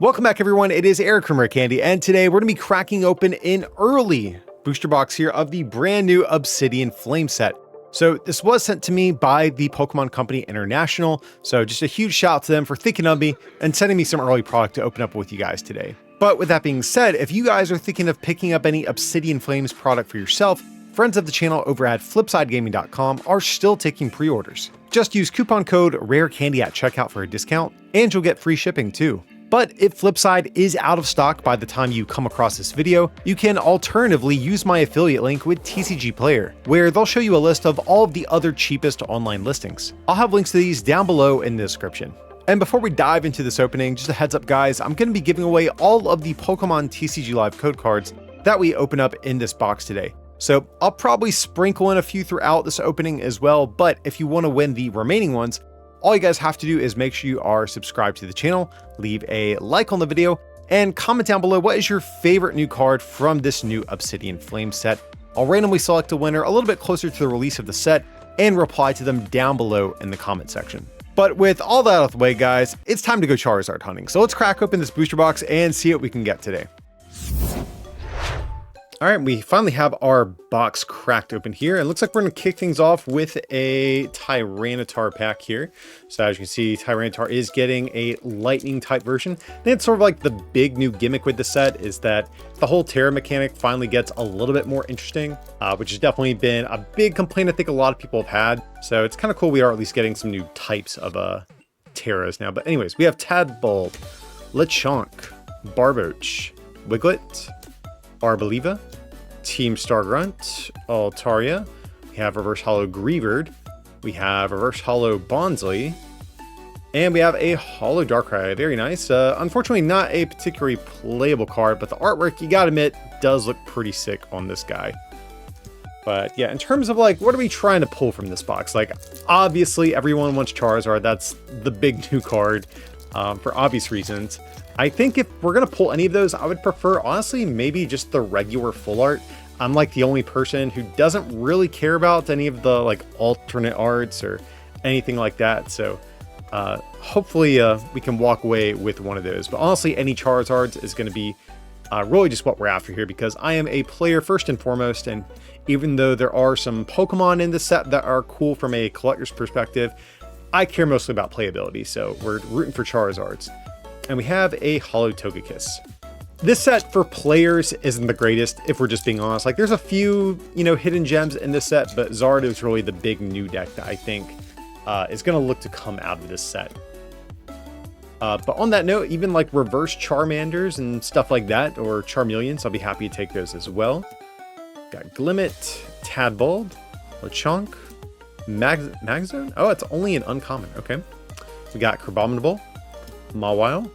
Welcome back, everyone. It is Eric from Rare Candy, and today we're going to be cracking open an early booster box here of the brand new Obsidian Flames set. So this was sent to me by the Pokemon Company International, so just a huge shout out to them for thinking of me and sending me some early product to open up with you guys today. But with that being said, if you guys are thinking of picking up any Obsidian Flames product for yourself, friends of the channel over at flipsidegaming.com are still taking pre-orders. Just use coupon code RARECANDY at checkout for a discount, and you'll get free shipping too. But if Flipside is out of stock by the time you come across this video, you can alternatively use my affiliate link with TCGPlayer, where they'll show you a list of all of the other cheapest online listings. I'll have links to these down below in the description. And before we dive into this opening, just a heads up guys, I'm going to be giving away all of the Pokemon TCG Live code cards that we open up in this box today. So I'll probably sprinkle in a few throughout this opening as well, but if you want to win the remaining ones, all you guys have to do is make sure you are subscribed to the channel, leave a like on the video, and comment down below what is your favorite new card from this new Obsidian Flames set. I'll randomly select a winner a little bit closer to the release of the set and reply to them down below in the comment section. But with all that out of the way, guys, it's time to go Charizard hunting. So let's crack open this booster box and see what we can get today. All right, we finally have our box cracked open here. It looks like we're going to kick things off with a Tyranitar pack here. So as you can see, Tyranitar is getting a lightning type version. And it's sort of like the big new gimmick with the set is that the whole Terra mechanic finally gets a little bit more interesting, which has definitely been a big complaint I think a lot of people have had. So it's kind of cool we are at least getting some new types of Terras now. But anyways, we have Tadbulb, Lechonk, Barboach, Wiglet, Arboliva, Team Stargrunt, Altaria, we have Reverse Hollow Greavard, we have Reverse Hollow Bonsly, and we have a Hollow Darkrai. Very nice. Unfortunately, not a particularly playable card, but the artwork, you gotta admit, does look pretty sick on this guy. But yeah, in terms of like, what are we trying to pull from this box? Like, obviously, everyone wants Charizard. That's the big new card for obvious reasons. I think if we're going to pull any of those, I would prefer, honestly, maybe just the regular full art. I'm like the only person who doesn't really care about any of the like alternate arts or anything like that. So hopefully we can walk away with one of those. But honestly, any Charizards is going to be really just what we're after here, because I am a player first and foremost. And even though there are some Pokemon in the set that are cool from a collector's perspective, I care mostly about playability. So we're rooting for Charizards. And we have a Hollow Togekiss. This set for players isn't the greatest, if we're just being honest. Like, there's a few, hidden gems in this set, but Zard is really the big new deck that I think is going to look to come out of this set. But on that note, even like reverse Charmanders and stuff like that, or Charmeleons, I'll be happy to take those as well. Got Glimmet, Tadbulb, Lechonk, Magzone? Oh, it's only an uncommon. Okay. We got Crabominable, Mawile,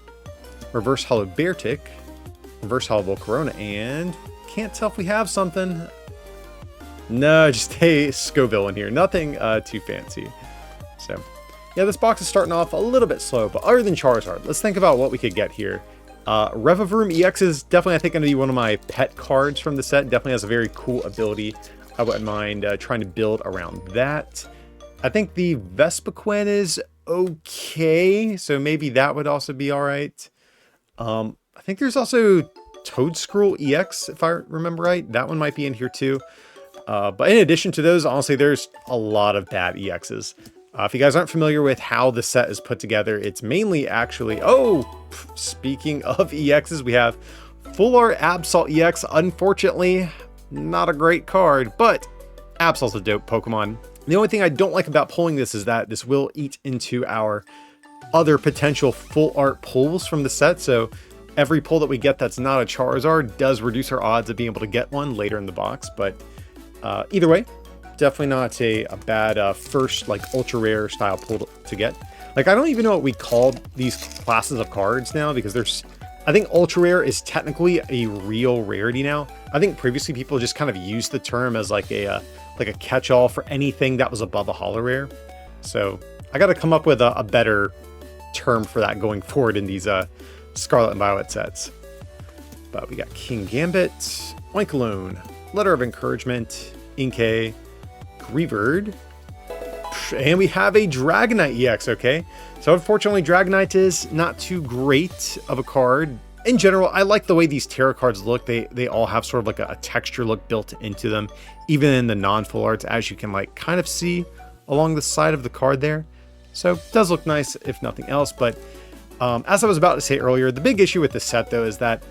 Reverse Hollow Beartic, Reverse Hollow Volcarona, and can't tell if we have something. No, just a Scoville in here. Nothing too fancy. So, yeah, this box is starting off a little bit slow, but other than Charizard, let's think about what we could get here. Revavroom EX is definitely, I think, going to be one of my pet cards from the set. Definitely has a very cool ability. I wouldn't mind trying to build around that. I think the Vespiquen is okay, so maybe that would also be all right. I think there's also Toedscruel EX, if I remember right. That one might be in here too. But in addition to those, honestly, there's a lot of bad EXs. If you guys aren't familiar with how the set is put together, it's mainly actually... Oh, speaking of EXs, we have Full Art Absol EX. Unfortunately, not a great card, but Absol's a dope Pokemon. The only thing I don't like about pulling this is that this will eat into our other potential full art pulls from the set. So every pull that we get that's not a Charizard does reduce our odds of being able to get one later in the box. But either way, definitely not a bad first like ultra rare style pull to get. Like, I don't even know what we call these classes of cards now, because I think ultra rare is technically a real rarity now. I think previously people just kind of used the term as like a catch-all for anything that was above a holo rare. So I got to come up with a better term for that going forward in these Scarlet and Violet sets. But we got King Gambit, Oinkologne, Letter of Encouragement, Inkay, Greavard, And we have a Dragonite EX, okay? So unfortunately, Dragonite is not too great of a card. In general, I like the way these Terra cards look. They all have sort of like a texture look built into them, even in the non-full arts, as you can like kind of see along the side of the card there. So it does look nice, if nothing else. But as I was about to say earlier, the big issue with this set, though, is that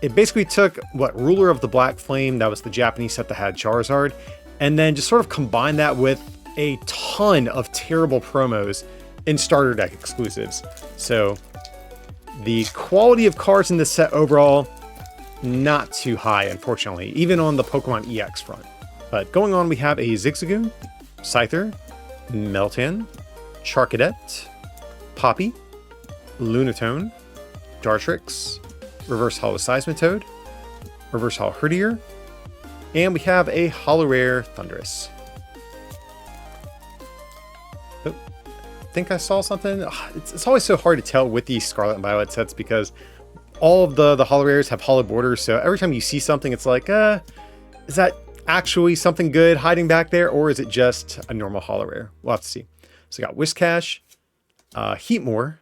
it basically took what Ruler of the Black Flame, that was the Japanese set that had Charizard, and then just sort of combined that with a ton of terrible promos in starter deck exclusives. So the quality of cards in this set overall, not too high, unfortunately, even on the Pokemon EX front. But going on, we have a Zigzagoon, Scyther, Meltan, Charcadet, Poppy, Lunatone, Dartrix, Reverse Hollow Seismitoad, Reverse Hollow Herdier, and we have a Holo Rare Thundurus. Oh, I think I saw something. It's always so hard to tell with these Scarlet and Violet sets because all of the Holo Rares have hollow borders, so every time you see something, it's like, is that actually something good hiding back there, or is it just a normal Holo Rare? We'll have to see. So we got Whiscash, Heatmore,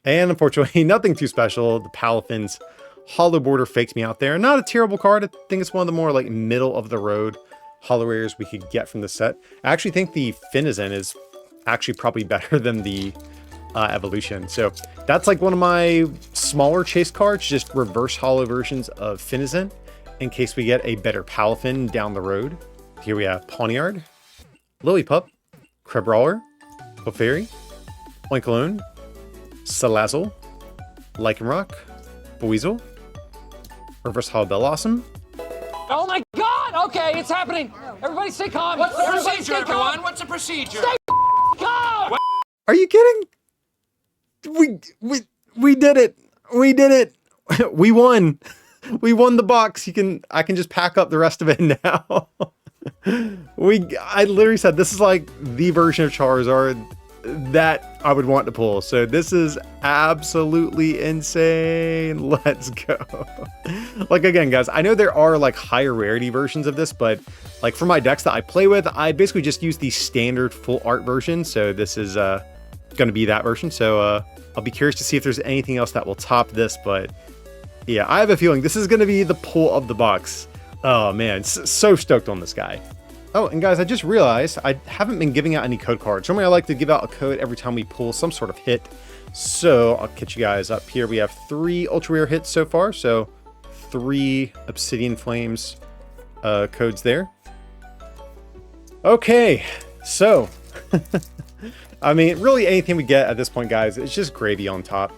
and unfortunately, nothing too special. The Palafin's Hollow Border faked me out there. Not a terrible card. I think it's one of the more like middle of the road Holo Rares we could get from the set. I actually think the Finizen is actually probably better than the Evolution. So that's like one of my smaller chase cards, just reverse hollow versions of Finizen in case we get a better Palafin down the road. Here we have Pawniard, Lillipup, Crabrawler, Clefairy, Oinkologne, Salazzle, Lycanroc, Buizel, Reverse Hollow Bellossom. Oh my god! Okay, it's happening! Everybody stay calm! What's the procedure, everyone? What's the procedure? Stay calm! Are you kidding? We did it! We did it! We won! We won the box. I can just pack up the rest of it now. I literally said this is like the version of Charizard that I would want to pull. So this is absolutely insane. Let's go. Like, again, guys, I know there are like higher rarity versions of this, but like for my decks that I play with, I basically just use the standard full art version. So this is going to be that version. So I'll be curious to see if there's anything else that will top this. But yeah, I have a feeling this is going to be the pull of the box. Oh man, so stoked on this guy. Oh, and guys, I just realized I haven't been giving out any code cards. Normally I like to give out a code every time we pull some sort of hit. So I'll catch you guys up here. We have 3 ultra rare hits so far. So 3 Obsidian Flames codes there. Okay, so I mean, really anything we get at this point, guys, it's just gravy on top.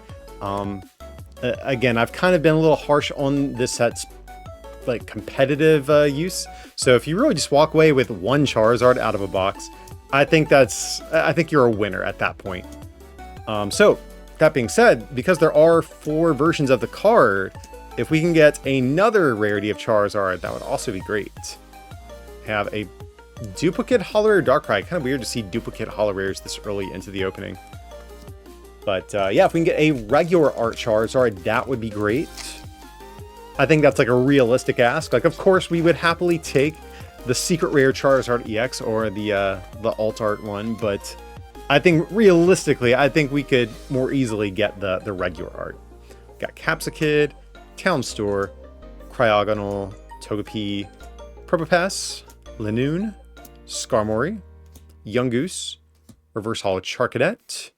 Again, I've kind of been a little harsh on this set's like competitive use. So if you really just walk away with 1 Charizard out of a box, I think you're a winner at that point. So that being said, because there are 4 versions of the card, if we can get another rarity of Charizard, that would also be great. Have a duplicate Holo Rare Darkrai. Kind of weird to see duplicate Holo Rares this early into the opening. But yeah, if we can get a regular art Charizard, that would be great. I think that's like a realistic ask. Like, of course, we would happily take the secret rare Charizard EX or the alt art one, but I think realistically, I think we could more easily get the regular art. Got Capsakid, Town Store, Cryogonal, Togepi, Probopass, Linoon, Skarmory, Yungoos, Reverse Hollow Charcadet,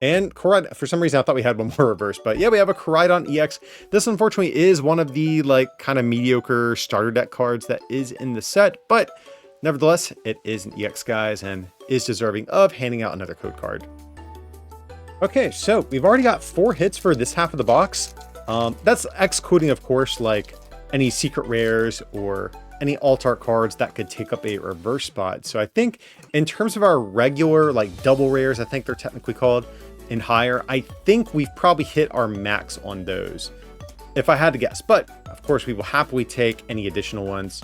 and Koraidon. For some reason, I thought we had one more reverse, but yeah, we have a Koraidon EX. This, unfortunately, is one of the like kind of mediocre starter deck cards that is in the set, but nevertheless, it is an EX, guys, and is deserving of handing out another code card. Okay, so we've already got 4 hits for this half of the box. That's excluding, of course, like any secret rares or any alt art cards that could take up a reverse spot. So I think in terms of our regular like double rares, I think they're technically called, and higher, I think we've probably hit our max on those, if I had to guess. But of course, we will happily take any additional ones.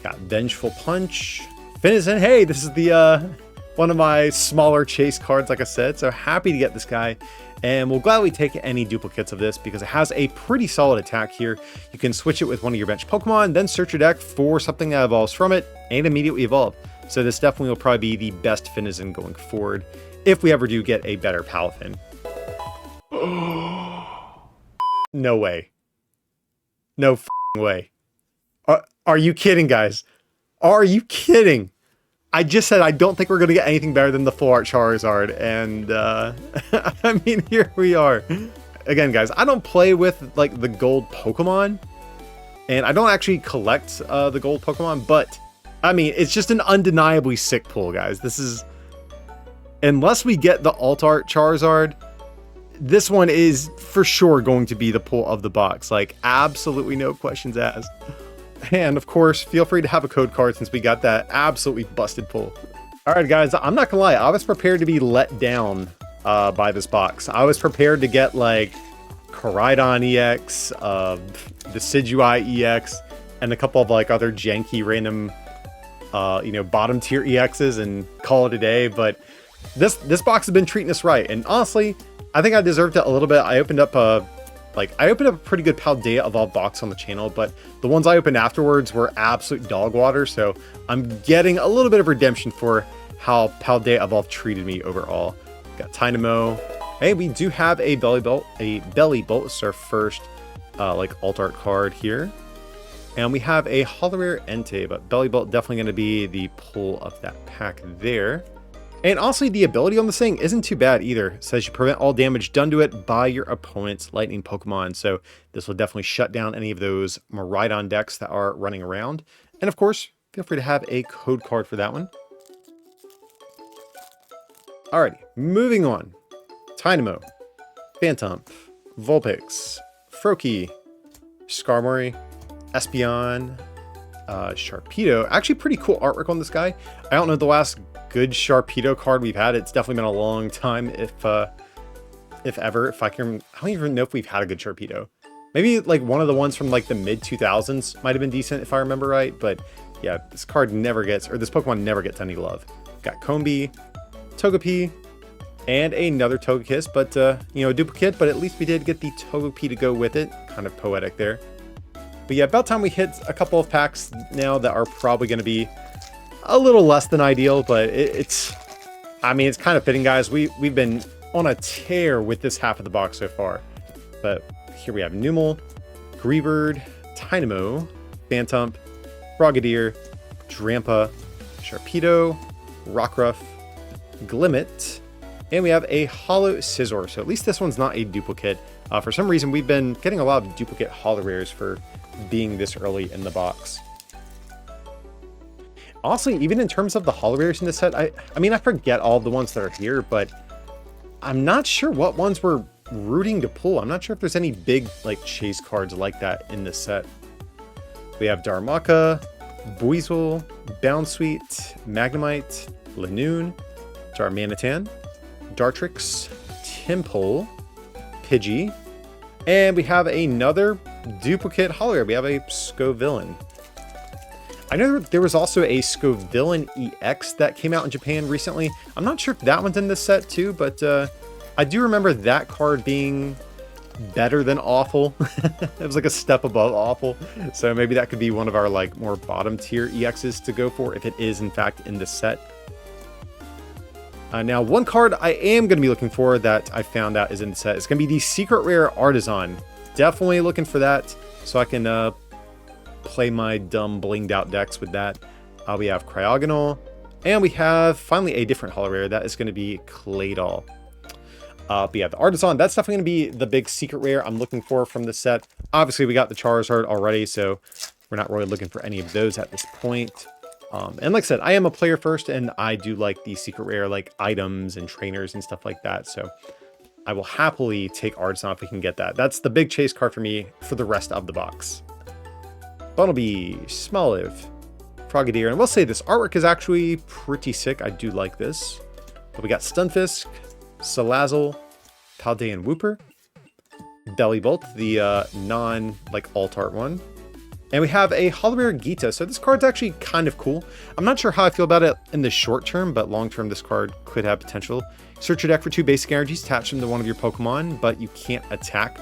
Got Vengeful Punch, Finizen. Hey, this is the one of my smaller chase cards, like I said. So happy to get this guy. And we'll gladly take any duplicates of this because it has a pretty solid attack here. You can switch it with one of your bench Pokemon, then search your deck for something that evolves from it, and immediately evolve. So this definitely will probably be the best Finizen going forward if we ever do get a better Palafin. No way. No f***ing way. Are you kidding, guys? Are you kidding? I just said I don't think we're going to get anything better than the full art Charizard, and I mean, here we are. Again, guys, I don't play with like the gold Pokemon, and I don't actually collect the gold Pokemon, but I mean, it's just an undeniably sick pull, guys. This is, unless we get the alt art Charizard, this one is for sure going to be the pull of the box. Like, absolutely no questions asked. And of course, feel free to have a code card since we got that absolutely busted pull. All right, guys, I'm not gonna lie. I was prepared to be let down by this box. I was prepared to get like Koraidon EX, the Decidueye EX, and a couple of like other janky random, you know, bottom tier EXs and call it a day. But this box has been treating us right. And honestly, I think I deserved it a little bit. I opened up a pretty good Paldea Evolved box on the channel, but the ones I opened afterwards were absolute dog water, so I'm getting a little bit of redemption for how Paldea Evolved treated me overall. Got Tynamo. Hey, we do have a Belly Bolt. It's our first like alt art card here. And we have a Holo Rare Entei, but Belly Bolt definitely going to be the pull of that pack there. And honestly, the ability on this thing isn't too bad either. It says you prevent all damage done to it by your opponent's lightning Pokemon. So this will definitely shut down any of those Miraidon decks that are running around. And of course, feel free to have a code card for that one. Alrighty, moving on. Tynamo, Phantom, Vulpix, Froakie, Skarmory, Espeon, Sharpedo. Actually, pretty cool artwork on this guy. I don't know the last good Sharpedo card we've had. It's definitely been a long time, if ever. I don't even know if we've had a good Sharpedo. Maybe like one of the ones from like the mid 2000s might have been decent if I remember right. But yeah, this card never gets, or this Pokemon never gets any love. Got Combee, Togepi, and another Togekiss, but you know, a duplicate. But at least we did get the Togepi to go with it. Kind of poetic there. But yeah, about time we hit a couple of packs now that are probably going to be a little less than ideal, but I mean, it's kind of fitting, guys. We've been on a tear with this half of the box so far. But here we have Numel, Greavard, Tynamo, Phantom, Frogadier, Drampa, Sharpedo, Rockruff, Glimmet, and we have a Holo Scizor. So at least this one's not a duplicate. For some reason, we've been getting a lot of duplicate Holo Rares for being this early in the box. Honestly, even in terms of the Holo Rares in this set, I mean, I forget all the ones that are here, but I'm not sure what ones we're rooting to pull. I'm not sure if there's any big like chase cards like that in this set. We have Darumaka, Buizel, Bounsweet, Magnemite, Lanoon, Darmanitan, Dartrix, Tympole, Pidgey, and we have another duplicate Holo Rare. We have a Scovillain. I know there was also a Scovillain EX that came out in Japan recently. I'm not sure if that one's in this set too, but I do remember that card being better than awful. It was like a step above awful. So maybe that could be one of our like more bottom tier EXs to go for if it is in fact in this set. Now, one card I am going to be looking for that I found out is in the set is going to be the Secret Rare Artisan. Definitely looking for that so I can play my dumb blinged out decks with that. We have Cryogonal, and we have finally a different Holo Rare. That is going to be Claydol. But yeah, the Artisan, that's definitely going to be the big secret rare I'm looking for from this set. Obviously, we got the Charizard already, so we're not really looking for any of those at this point. And like I said, I am a player first, and I do like the secret rare like items and trainers and stuff like that. So I will happily take Artisan if we can get that. That's the big chase card for me for the rest of the box. Bunnelby, Smoliv, Frogadier, and we'll say this artwork is actually pretty sick. I do like this. But we got Stunfisk, Salazzle, Paldean Wooper, Bellybolt, the non like alt art one, And we have a Holo Rare Gita. So this card's actually kind of cool. I'm not sure how I feel about it in the short term, but long term, this card could have potential. Search your deck for 2 basic energies, attach them to one of your Pokemon, but you can't attack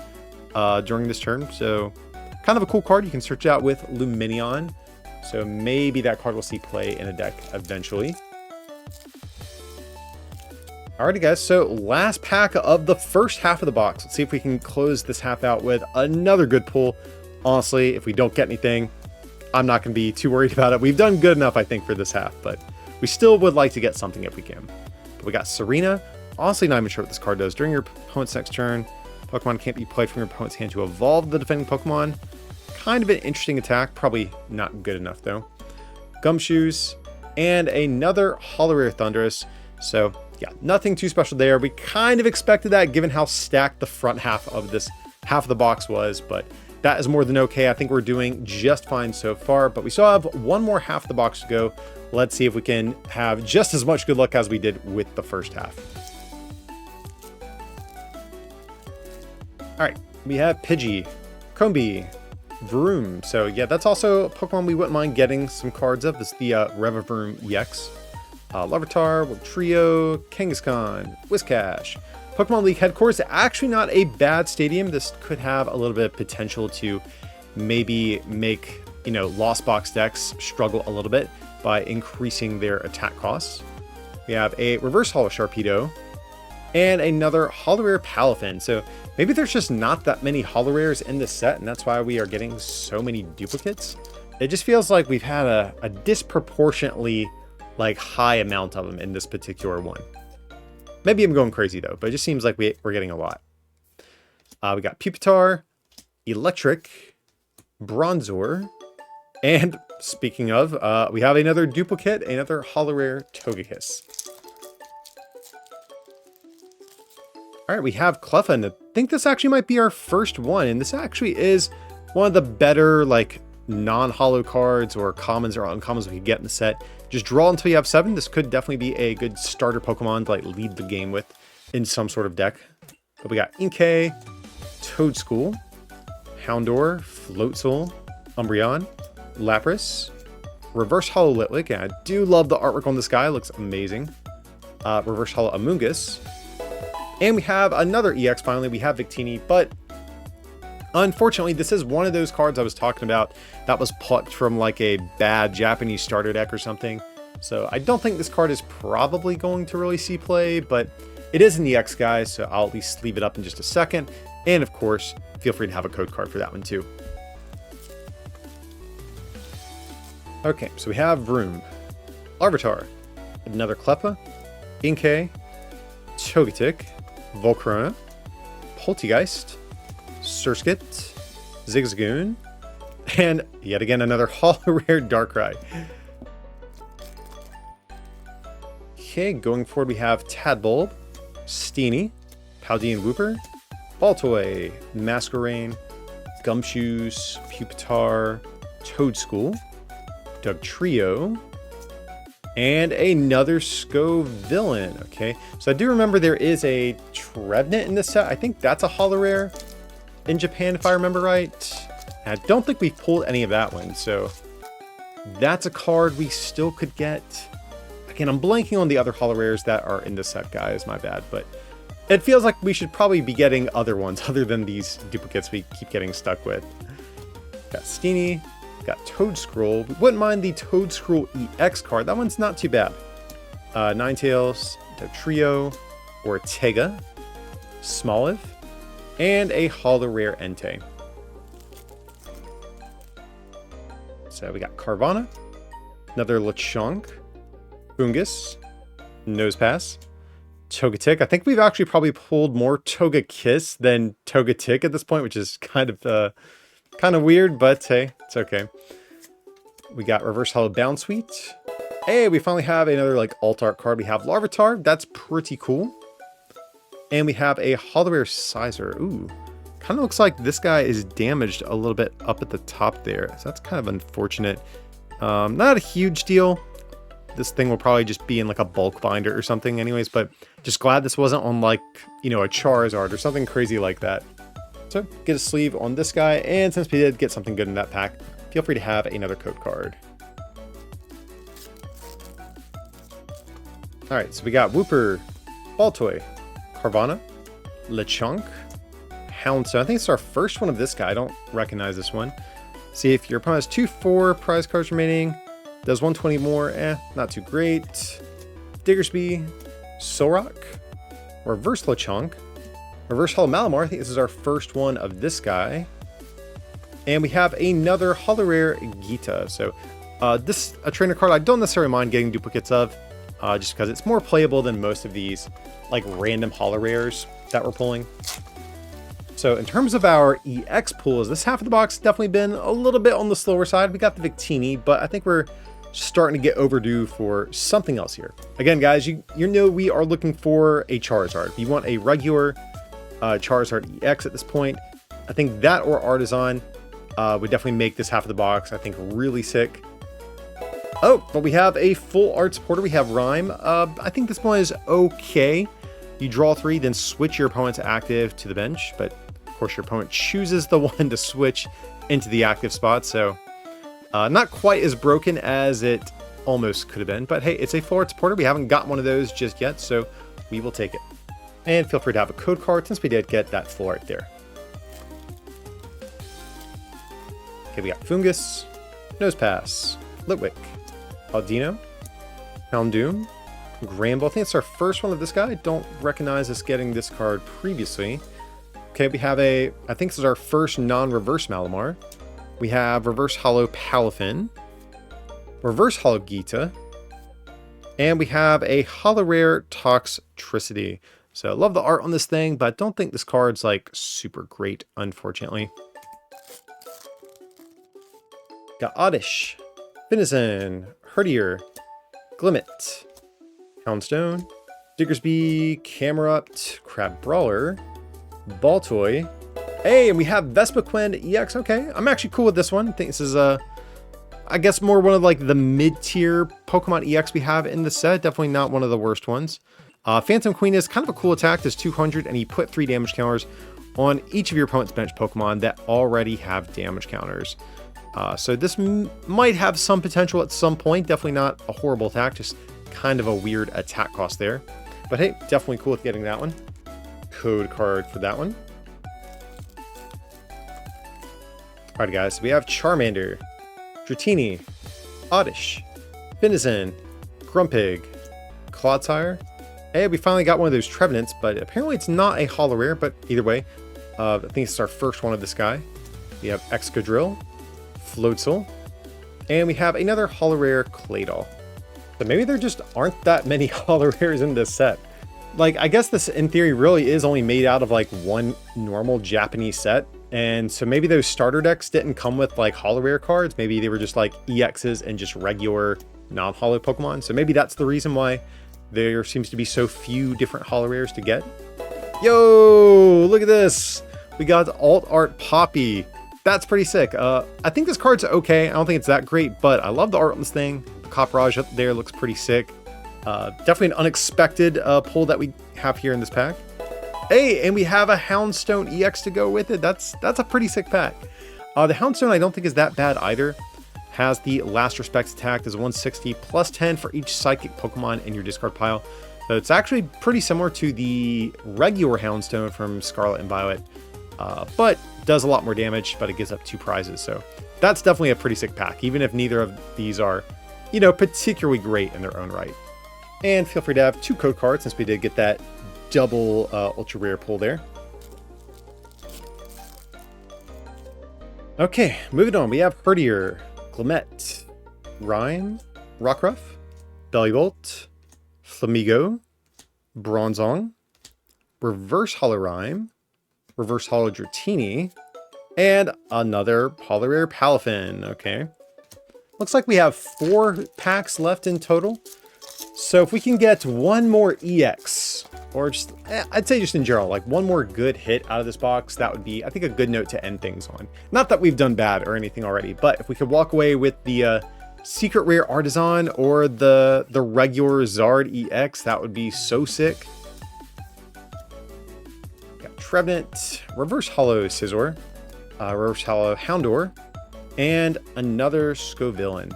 during this turn. So kind of a cool card. You can search it out with Lumineon. So maybe that card will see play in a deck eventually. Alrighty guys, so last pack of the first half of the box. Let's see if we can close this half out with another good pull. Honestly, if we don't get anything, I'm not going to be too worried about it. We've done good enough, I think, for this half, but we still would like to get something if we can. But we got Serena. Honestly, not even sure what this card does. During your opponent's next turn, Pokemon can't be played from your opponent's hand to evolve the defending Pokemon. Kind of an interesting attack. Probably not good enough, though. Gumshoes. And another Holo Rare Thundurus. So, yeah, nothing too special there. We kind of expected that, given how stacked the front half of this half of the box was, but that is more than okay. I think we're doing just fine so far, but we still have one more half of the box to go. Let's see if we can have just as much good luck as we did with the first half. All right, we have Pidgey, Combee, Vroom. So yeah, that's also a Pokemon we wouldn't mind getting some cards of. This is the Revavroom EX. Larvitar, Trio, Kangaskhan, Whiscash. Pokemon League headquarters, actually not a bad stadium. This could have a little bit of potential to maybe make, you know, Lost Box decks struggle a little bit by increasing their attack costs. We have a Reverse Holo Sharpedo and another Holo Rare Palafin. So maybe there's just not that many Holo Rares in this set, and that's why we are getting so many duplicates. It just feels like we've had a disproportionately like high amount of them in this particular one. Maybe I'm going crazy though, but it just seems like we're getting a lot. We got Pupitar, Electric, Bronzor, and speaking of, we have another duplicate, another Holo Rare Togekiss. All right, we have Cleffa, and I think this actually might be our first one, and this actually is one of the better like non-holo cards or commons or uncommons we could get in the set. Just draw until you have 7. This could definitely be a good starter Pokemon to like lead the game with in some sort of deck. But we got Inkay, Toedscool, Houndour, Floatzel, Umbreon, Lapras, Reverse Holo Litwick, and I do love the artwork on this guy. It looks amazing. Reverse Holo Amoonguss. And we have another EX finally. We have Victini, but unfortunately, this is one of those cards I was talking about that was plucked from like a bad Japanese starter deck or something. So I don't think this card is probably going to really see play, but it is an EX, guys, so I'll at least leave it up in just a second. And of course, feel free to have a code card for that one too. Okay, so we have Vroom, Larvitar, another Cleffa, Inkay, Togetic, Volcarona, Poltegeist, Surskit, Zigzagoon, and yet again another Holo Rare Darkrai. Okay, going forward we have Tadbulb, Steenie, Paldean Wooper, Baltoy, Masquerain, Gumshoes, Pupitar, Toedscool, Dugtrio, and another Scovillain. Okay, so I do remember there is a Trevenant in this set. I think that's a Holo Rare in Japan, if I remember right. And I don't think we've pulled any of that one, so that's a card we still could get. Again, I'm blanking on the other Holo Rares that are in this set, guys, my bad, but it feels like we should probably be getting other ones other than these duplicates we keep getting stuck with. Got Steenie, got Toedscroll. We wouldn't mind the Toedscroll EX card. That one's not too bad. Ninetales, Dugtrio, Ortega, Smoliv, and a Holo Rare Entei. So we got Carvana, another Lechonk, Bungus, Nosepass, Togetic. I think we've actually probably pulled more Togekiss than Togetic at this point, which is kind of weird, but hey, it's okay. We got Reverse Holo Bounsweet. Hey, we finally have another like alt art card. We have Larvitar. That's pretty cool. And we have a Holo Rare Sizer. Ooh, kind of looks like this guy is damaged a little bit up at the top there. So that's kind of unfortunate. Not a huge deal. This thing will probably just be in like a bulk binder or something anyways, but just glad this wasn't on like, you know, a Charizard or something crazy like that. So get a sleeve on this guy. And since we did get something good in that pack, feel feel free to have another code card. All right, so we got Wooper, Baltoy, Carvana, Lechonk, Houndstone. I think it's our first one of this guy. I don't recognize this one. See if your opponent has 2-4 prize cards remaining. Does 120 more. Not too great. Diggersby, Solrock, Reverse Lechonk, Reverse Hollow Malamar. I think this is our first one of this guy. And we have another Hollow Rare Gita. So this a trainer card I don't necessarily mind getting duplicates of, just because it's more playable than most of these like random Hollow Rares that we're pulling. So in terms of our EX pools, this half of the box definitely been a little bit on the slower side. We got the Victini, but I think we're starting to get overdue for something else here. Again, guys, you know we are looking for a Charizard. If you want a regular Charizard EX at this point, I think that or Artisan would definitely make this half of the box, I think, really sick. Oh, but we have a full art supporter. We have Rhyme. I think this one is okay. You draw 3, then switch your opponent's active to the bench, but of course your opponent chooses the one to switch into the active spot, so not quite as broken as it almost could have been, but hey, it's a full art supporter. We haven't got one of those just yet, so we will take it. And feel free to have a code card since we did get that full art there. Okay, we got Fungus, Nosepass, Litwick, Aldino, Houndoom, Gramble. I think it's our first one of this guy. I don't recognize us getting this card previously. Okay, we have I think this is our first non-reverse Malamar. We have Reverse Hollow Palafin, Reverse Hollow Gita, and we have a Hollow Rare Toxtricity. So I love the art on this thing, but I don't think this card's like super great, unfortunately. Got Oddish, Finizen, Hurte, Glimmet, Houndstone, Diggersby, Camerupt, Crab Brawler, Baltoy. Hey, and we have Vespiquen EX. Okay, I'm actually cool with this one. I think this is I guess more one of like the mid-tier Pokemon EX we have in the set. Definitely not one of the worst ones. Phantom Queen is kind of a cool attack. Does 200, and you put 3 damage counters on each of your opponent's bench Pokemon that already have damage counters. So this might have some potential at some point. Definitely not a horrible attack, just kind of a weird attack cost there. But hey, definitely cool with getting that one. Code card for that one. Alright guys, so we have Charmander, Dratini, Oddish, Finizen, Grumpig, Clodsire. Hey, we finally got one of those Trevenants, but apparently it's not a Hollow Rare, but either way, I think it's our first one of this guy. We have Excadrill, Floatzel, and we have another Hollow Rare Claydol. So maybe there just aren't that many Hollow Rares in this set. Like, I guess this in theory really is only made out of like one normal Japanese set. And so maybe those starter decks didn't come with like Hollow Rare cards. Maybe they were just like EXs and just regular non-Hollow Pokemon. So maybe that's the reason why there seems to be so few different Hollow Rares to get. Yo, look at this. We got Alt Art Poppy. That's pretty sick. I think this card's okay. I don't think it's that great, but I love the art on this thing. The Coprage up there looks pretty sick. Definitely an unexpected pull that we have here in this pack. Hey, and we have a Houndstone EX to go with it. That's a pretty sick pack. The Houndstone I don't think is that bad either. Has the Last Respect attack, does 160 plus 10 for each Psychic Pokemon in your discard pile. So it's actually pretty similar to the regular Houndstone from Scarlet and Violet, but does a lot more damage, but it gives up 2 prizes. So that's definitely a pretty sick pack, even if neither of these are, you know, particularly great in their own right. And feel free to have 2 code cards since we did get that double ultra rare pull there. Okay, moving on. We have Hurte, Glimmet, Rhyme, Rockruff, Bellybolt, Flamigo, Bronzong, Reverse Hollow Rhyme, Reverse Hollow Dratini, and another Hollow Rare Palafin. Okay. Looks like we have 4 packs left in total. So if we can get one more EX, or just, I'd say just in general, like one more good hit out of this box, that would be, I think, a good note to end things on. Not that we've done bad or anything already, but if we could walk away with the Secret Rare Artisan or the regular Zard EX, that would be so sick. Got Trevenant, Reverse Hollow Scizor, Reverse Hollow Houndour, and another Scovillain.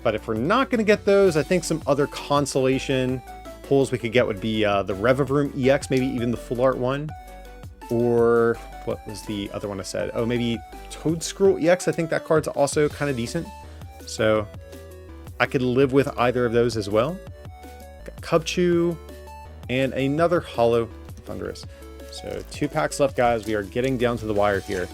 But if we're not going to get those, I think some other consolation pulls we could get would be the Revavroom EX, maybe even the Full Art one. Or what was the other one I said? Oh, maybe Toadscruel EX. I think that card's also kind of decent. So I could live with either of those as well. Got Cubchoo and another Hollow Thundurus. So 2 packs left, guys. We are getting down to the wire here.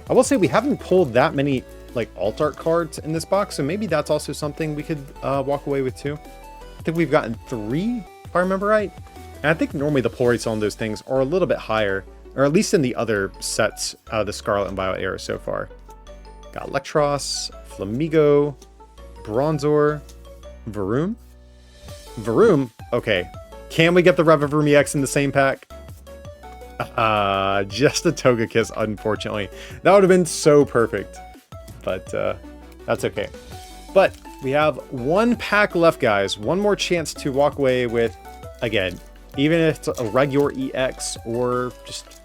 I will say we haven't pulled that many like alt art cards in this box, so maybe that's also something we could walk away with too. I think we've gotten 3, if I remember right. And I think normally the pull rates on those things are a little bit higher, or at least in the other sets of the Scarlet and Violet era so far. Got Electros, Flamigo, Bronzor, Varoom. Varoom? Okay. Can we get the Revavroom EX in the same pack? Just a Togekiss, unfortunately. That would have been so perfect. But that's okay. But we have 1 pack left, guys. One more chance to walk away with, again, even if it's a regular EX or just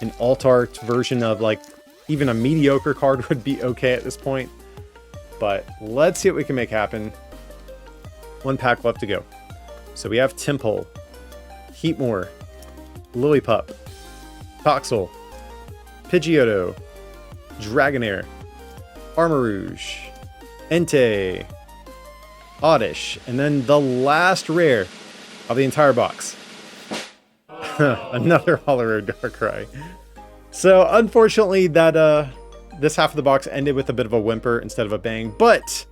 an alt art version of like even a mediocre card would be okay at this point. But let's see what we can make happen. 1 pack left to go. So we have Tympole, Heatmore, Lillipup, Toxel, Pidgeotto, Dragonair, Armarouge, Entei, Oddish, and then the last rare of the entire box. Another Hollow Darkrai. So unfortunately that this half of the box ended with a bit of a whimper instead of a bang, but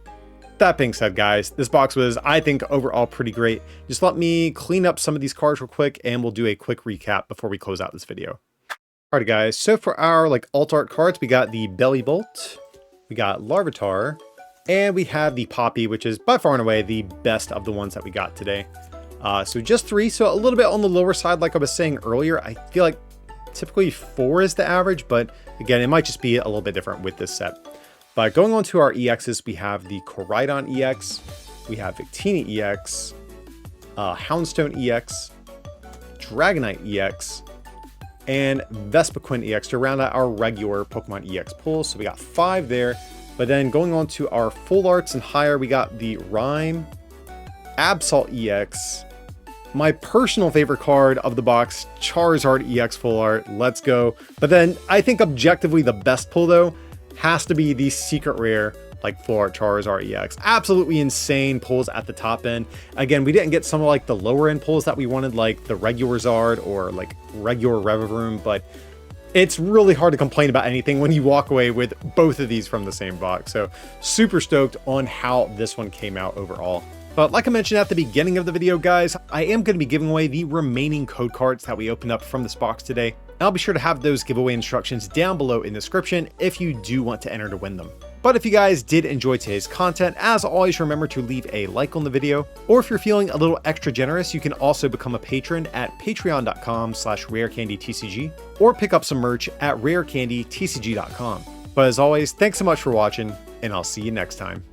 that being said, guys, this box was, I think, overall pretty great. Just let me clean up some of these cards real quick and we'll do a quick recap before we close out this video. Alright guys, so for our like alt art cards, we got the Bellibolt, we got Larvitar, and we have the Poppy, which is by far and away the best of the ones that we got today. So just 3, so a little bit on the lower side, like I was saying earlier. I feel like typically 4 is the average, but again, it might just be a little bit different with this set. But going on to our EXs, we have the Koraidon EX, we have Victini EX, Houndstone EX, Dragonite EX, and Vespiquen EX to round out our regular Pokemon EX pulls. So we got 5 there. But then going on to our full arts and higher, we got the Rhyme, Absol EX, my personal favorite card of the box, Charizard EX full art. Let's go. But then I think objectively the best pull though has to be the secret rare like full art Charizard EX. Absolutely insane pulls at the top end. Again, we didn't get some of like the lower end pulls that we wanted, like the regular Zard or like regular Revavroom, but it's really hard to complain about anything when you walk away with both of these from the same box. So super stoked on how this one came out overall. But like I mentioned at the beginning of the video, guys, I am going to be giving away the remaining code cards that we opened up from this box today. And I'll be sure to have those giveaway instructions down below in the description if you do want to enter to win them. But if you guys did enjoy today's content, as always, remember to leave a like on the video. Or if you're feeling a little extra generous, you can also become a patron at patreon.com/rarecandytcg or pick up some merch at rarecandytcg.com. But as always, thanks so much for watching, and I'll see you next time.